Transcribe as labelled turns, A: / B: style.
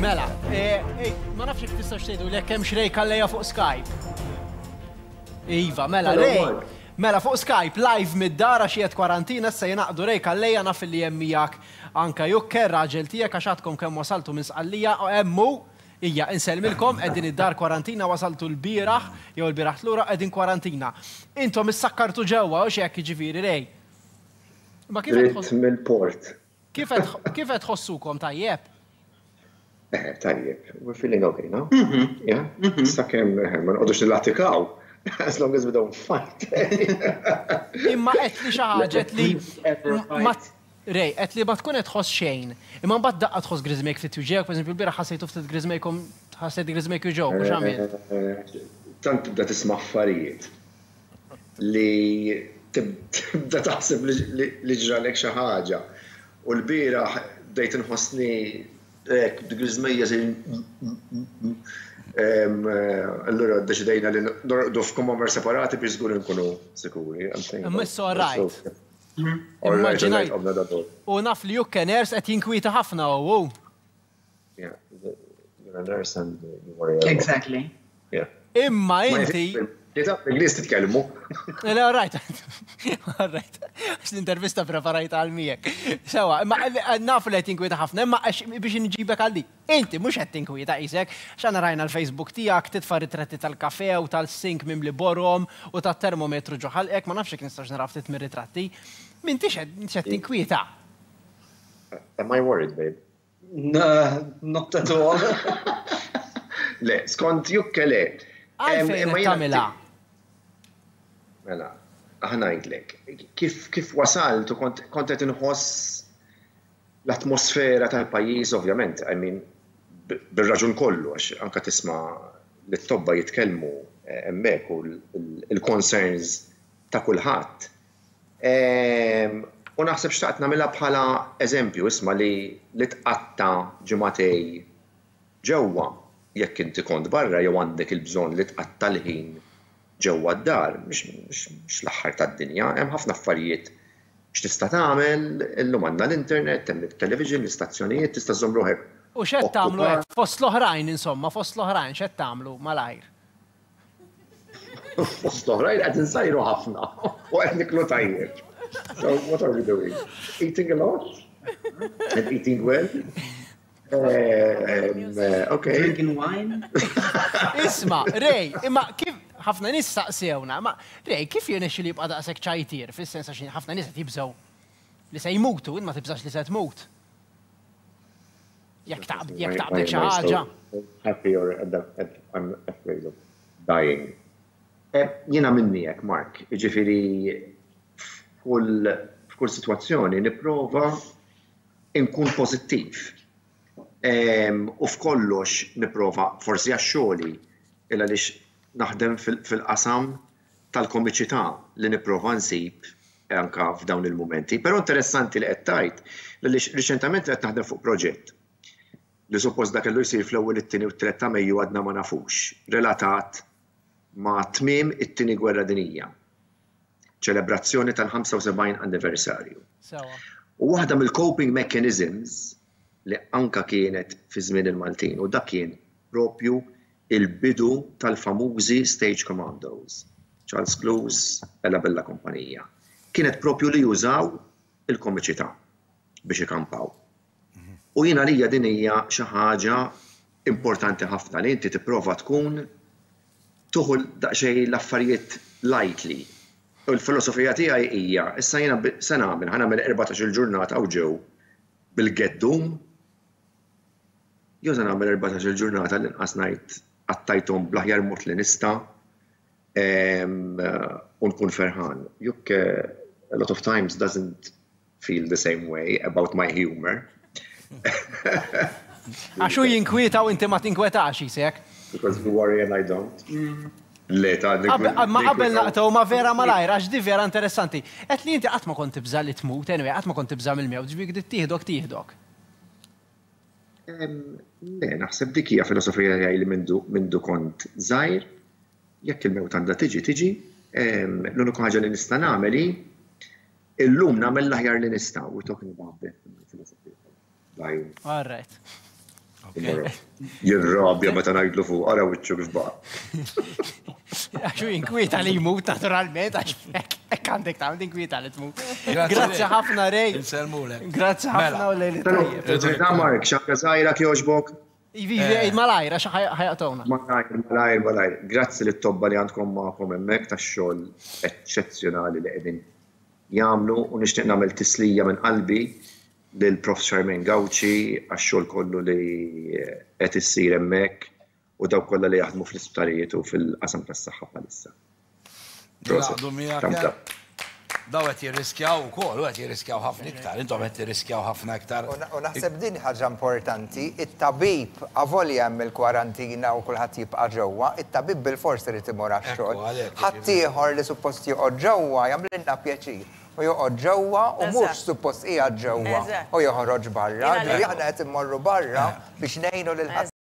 A: Mela, ma nafx jek tistax tgħidu li hemm xrej kallejja fuq Skype. Iva, mela, Rej, mela fuq Skype live mid-dara xi qed kwarantina issa jinaqdu Rej kallejja naf li hemm miegħek anke Jukker raġel tiegħek għax għadkom kemm wasaltu minn Sqallija u hemmu hija inselmilkom qegħdin id-dar kwarantina wasaltu l-bieraħ jew l-bieraħ lura qegħdin kwarantina. Intom issakkartu ġewwa u xi hekk jiġifieri Rej. Ma kif qed
B: mill-port.
A: Kif qed tħossukom tajjeb?
B: Tajjeb, we're feeling okay, no? Yeah? Sakemm ma nqogħdux nillatikaw. As long as we don't fight.
A: Imma qed li xi ħaġa li Rej, qed li ma tkun qed tħoss xejn. Imma mbagħad daqqa tħoss Grizmek fit twieġek, pereżempju l-bieraħ ħassejtu ftit Grizmekom ħassejt Grizmek ġew mhux għamil.
B: Tant tibda tisma' affarijiet li tibda taħseb li ġralek xi ħaġa. U l-bieraħ bdejt inħossni hekk Grizmejja allura deċidejna li norqdu f'komommer separati biex żgur nkunu sikuri.
A: Imma issa rajt. Immaġinajt. U naf li Jukke ners qed jinkwita ħafna u.
B: Yeah, you're a nurse and you worry a lot.
C: Exactly.
B: Yeah.
A: Imma inti.
B: L-Inglis titkellmu.
A: Le, rajt. Rajt. L-intervista preparajt għal miegħek. Sewa, imma nafu li qed tinkwita ħafna, imma biex inġibek għal dik. Inti mhux qed tinkwita qisek, x'għandna rajna l-Facebook tiegħek titfa' ritratti tal-kafè u tal-sink mimli borhom u tat-termometru ġo ħalqek, ma nafx hekk nistax nara ftit mir-ritratti. M'intix qed tinkwita.
B: Am I worried, babe?
C: No, not at all.
B: Le, skont Jukke le.
A: Għalfejn tagħmilha.
B: Mela, aħna ngħidlek, kif wasalt u kont qed inħoss l-atmosfera tal-pajjiż ovvjament, I mean bir-raġun kollu għax anke tisma' li t-tobba jitkellmu hemmhekk u l-concerns ta' kulħadd. U naħseb xtaqt nagħmilha bħala eżempju isma' li tqatta ġimagħtej ġewwa jekk inti kont barra jew għandek il-bżonn li tqatta l-ħin ġewwa d-dar, mhux l-aħħar tad-dinja, hemm ħafna affarijiet x'tista' tagħmel, illum għandna l-internet, hemm it-television, l-istazzjonijiet, tista' żomm ruħek.
A: U x'qed tagħmlu hekk fost l-oħrajn insomma, fost l-oħrajn x'qed tagħmlu malajr?
B: Fost l-oħrajn qed insajru ħafna u qed niklu tajjeb. So what are we doing? Eating a lot? And eating well? Okay.
C: Drinking wine?
A: Isma, Rej, imma kif ħafna nies saqsewna, ma Rej, kif jirnexxi li jibqa' daqshekk ċajtier, fis-sens għax ħafna nies qed jibżgħu li se jmutu, int ma tibżax li se tmut. Jekk taqbel xi ħaġa.
B: Happy or I'm afraid of dying. Jiena minni hekk, Mark, jiġifieri f'kull sitwazzjoni nipprova nkun pożittiv. U f'kollox nipprova forsi għax-xogħli il għaliex naħdem fil-qasam tal-komiċità li nipprova nsib anke f'dawn il-mumenti. Però interessanti li qed tgħid li riċentament qed naħdem fuq proġett li suppost dak kellu jsir fl-ewwel it-tieni u t-tliet ta' Mejju għadna ma nafux, relatat ma' tmiem it-tieni gwerra dinjija. Ċelebrazzjoni tal-75 anniversarju. U waħda mill-coping mechanisms li anka kienet fi żmien il-Maltin u dak kien propju il-bidu tal-famużi Stage Commandos, Charles Close, Ella Bella Kompanija. Kienet propju li jużaw il-komiċità biex ikampaw. U jiena lija din hija xi ħaġa importanti ħafna li inti tipprova tkun tuħu daqsxejn l-affarijiet lightly. U l-filosofija tiegħi hija issa jiena se nagħmel ħanagħmel 14-il ġurnata u ġew bil-geddum. Jew se nagħmel 14-il ġurnata li inqas ngħid għattajthom bl-aħjar mod li nista' u nkun ferħan. Jukke a lot of times doesn't feel the same way about my humor.
A: Għaxu jinkwieta u inti ma tinkwetax jisek?
B: Because you worry and I don't. Leta,
A: ma qabel naqtaw ma vera malajr, għax di vera interessanti. Et li inti qatt ma kont tibża li tmut, anyway, qatt ma kont tibża mill-mewt, ġbik tieħdok.
B: Le, naħseb dik hija filosofija tiegħi li mindu kont żgħir, jekk il-mewt għandha tiġi, l-unika ħaġa li nista' nagħmel illum nagħmel l-aħjar li nista' we're talking about that philosophy.
A: All right.
B: Jirrabja meta ngħidlu fuq, ara wiċċu kif baqa.
A: Għaxu inkwita li jmut naturalment, għax hekk għandek ta' inkwita li tmut. Grazzi ħafna Rej.
D: Inselmulek.
A: Grazzi ħafna u lejli tajjeb.
B: Da Mark, xakka żgħira kjoġbok?
A: Ivi, malajra, xa ħajatona.
B: Malajr. Grazzi li t-tobba li għandkom ma'kom hemmhekk tax-xogħol eċċezzjonali li qegħdin jagħmlu u nixtieq nagħmel tislija minn qalbi lil Prof. Charmaine Gawci għax-xogħol kollu li qed issir hemmhekk u dawk kollha li jaħdmu fl-isptarijiet u fil-qasam tas-saħħa bħalissa.
D: Daw qed jirriskjaw ukoll, qed jirriskjaw ħafna iktar, intom qed tirriskjaw ħafna iktar.
E: U naħseb din ħaġa importanti, it-tabib avolja hemm il-kwarantina u kulħadd jibqa' ġewwa, it-tabib bil-fors irid imur għax-xogħol. Ħadd ieħor li suppost joqgħod ġewwa jagħmlilna pjaċir. U joqgħod ġewwa u mhux suppost qiegħed ġewwa u joħroġ barra. Aħna qed immorru barra biex ngħinu lil